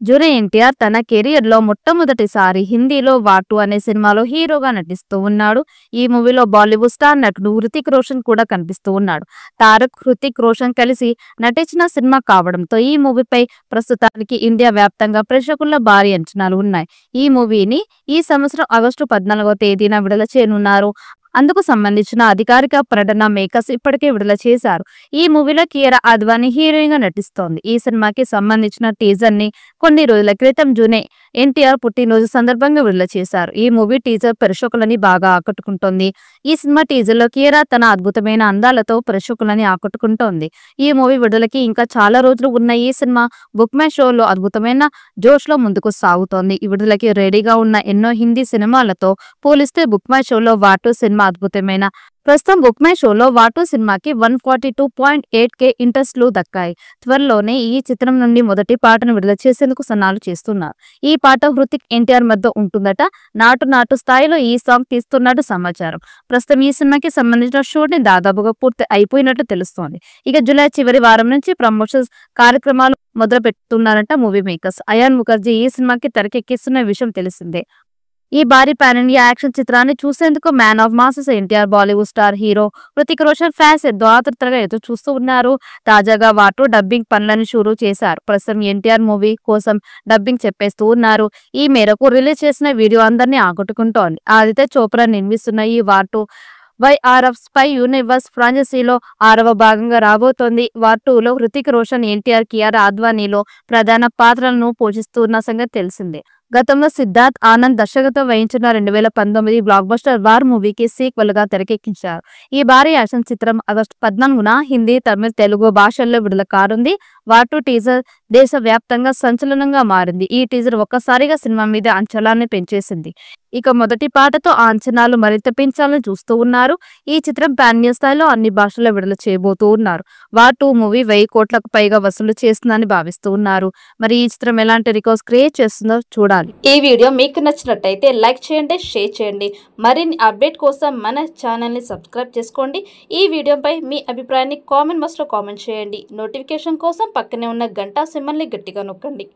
Junior NTR తన కెరియర్‌లో మొట్టమొదటిసారి హిందీలో 'వాటు' అనే సినిమాలో హీరోగా నటిస్తూ ఉన్నాడు. ఈ మూవీలో బాలీవుడ్ స్టార్ నటుడు హృతిక్ రోషన్ కూడా కనిపిస్తూ ఉన్నాడు. తారక్, హృతిక్ రోషన్ కలిసి నటించిన సినిమా కావడంతో ఈ మూవీపై ప్రస్తుతానికి ఇండియా వ్యాప్తంగా ప్రేక్షకుల్లో భారీ అంచనాలు ఉన్నాయి. ఈ మూవీని ఈ సంవత్సరం ఆగస్టు 14వ తేదీన విడుదల చేయనున్నారు. అందుకు సంబంధించిన అధికారిక ప్రకటన మేకర్స్ ఇప్పటికే విడుదల చేశారు. ఈ మూవీలో కియారా అద్వానీ హీరోయిన్ గా నటిస్తోంది. ఈ సినిమాకి సంబంధించిన టీజర్ ని కొన్ని రోజుల క్రితం జూనియర్ ఎన్టీఆర్ పుట్టినరోజు సందర్భంగా విడుదల చేశారు. ఈ మూవీ టీజర్ ప్రేక్షకులని బాగా ఆకట్టుకుంటోంది. ఈ సినిమా టీజర్ లో కియారా తన అద్భుతమైన అందాలతో ప్రేక్షకులని ఆకట్టుకుంటోంది. ఈ మూవీ విడుదలకి ఇంకా చాలా రోజులు ఉన్న ఈ సినిమా బుక్ మై షోలో అద్భుతమైన జోష్ లో ముందుకు సాగుతోంది. ఈ విడుదలకి రెడీగా ఉన్న ఎన్నో హిందీ సినిమాలతో పోలిస్తే బుక్ మై షోలో 'వాటు' సినిమా అద్భుతమైన ప్రస్తుతం బుక్ మై షోలో 'వాటు' సినిమాకి 142.8K ఇంట్రెస్ట్లు దక్కాయి. త్వరలోనే ఈ చిత్రం నుండి మొదటి పాటను విడుదల చేసేందుకు సన్నాహాలు చేస్తున్నారు. ఈ పాట హృతిక్, ఎన్టీఆర్ మధ్య ఉంటుందట. నాటు స్థాయిలో ఈ సాంగ్ తీస్తున్నట్టు సమాచారం. ప్రస్తుతం ఈ సినిమాకి సంబంధించిన షూటింగ్ దాదాపుగా పూర్తి అయిపోయినట్టు తెలుస్తోంది. ఇక జూలై చివరి వారం నుంచి ప్రమోషన్స్ కార్యక్రమాలు మొదలు పెడుతున్నారంట మూవీ మేకర్స్. అయాన్ ముఖర్జీ ఈ సినిమాకి తెరకెక్కిస్తున్న విషయం తెలిసిందే. ఈ భారీ పాన్ ఇండియా యాక్షన్ చిత్రాన్ని చూసేందుకు man of masses NTR, Bollywood star hero Hrithik Roshan fans ఎంతో ఆతృతగా ఎదురు చూస్తూ ఉన్నారు. తాజాగా 'వాటు' డబ్బింగ్ పనులను షురూ చేశారు. ప్రస్తుతం ఎన్టీఆర్ మూవీ కోసం డబ్బింగ్ చెప్పేస్తూ ఉన్నారు. ఈ మేరకు రిలీజ్ చేసిన వీడియో అందరినీ ఆకట్టుకుంటోంది. ఆదిత్య చోప్రా నిర్మిస్తున్న ఈ 'వాటు' YRF స్పై యూనివర్స్ ఫ్రాంచైజీలో 6వ భాగంగా రాబోతోంది. 'వాటు'లో హృతిక్ రోషన్, ఎన్టీఆర్, కియారా అద్వానీలో ప్రధాన పాత్రలను పోషిస్తున్న సంగతి తెలిసిందే. గతంలో సిద్ధార్థ్ ఆనంద్ దర్శకత్వం వహించిన 2019 బ్లాక్ బస్టర్ 'వార్' మూవీకి సీక్వెల్ గా తెరకెక్కించారు. ఈ భారీ యాక్షన్ చిత్రం ఆగస్టు 14న హిందీ, తమిళ, తెలుగు భాషల్లో విడుదల కానుంది. 'వాటు' టీజర్ దేశ వ్యాప్తంగా సంచలనంగా మారింది. ఈ టీజర్ ఒక్కసారిగా సినిమా మీద అంచనాల్ని పెంచేసింది. ఇక మొదటి పాటతో ఆ అంచనాలు మరింత పెంచాలని చూస్తూ ఉన్నారు. ఈ చిత్రం పాన్ ఇండియా స్థాయిలో అన్ని భాషల్లో విడుదల చేయబోతూ ఉన్నారు. 'వాటు' మూవీ 1000 కోట్లకు పైగా వసూలు చేస్తుందని భావిస్తూ ఉన్నారు. మరి ఈ చిత్రం ఎలాంటి రికార్డ్స్ క్రియేట్ చేస్తుందో చూడాలి. ఈ వీడియో మీకు నచ్చినట్టయితే లైక్ చేయండి, షేర్ చేయండి. మరిన్ని అప్డేట్ కోసం మన ఛానల్ని సబ్స్క్రైబ్ చేసుకోండి. ఈ వీడియోపై మీ అభిప్రాయాన్ని కామెంట్ బాక్స్లో కామెంట్ చేయండి. నోటిఫికేషన్ కోసం పక్కనే ఉన్న గంట సింబల్ని గట్టిగా నొక్కండి.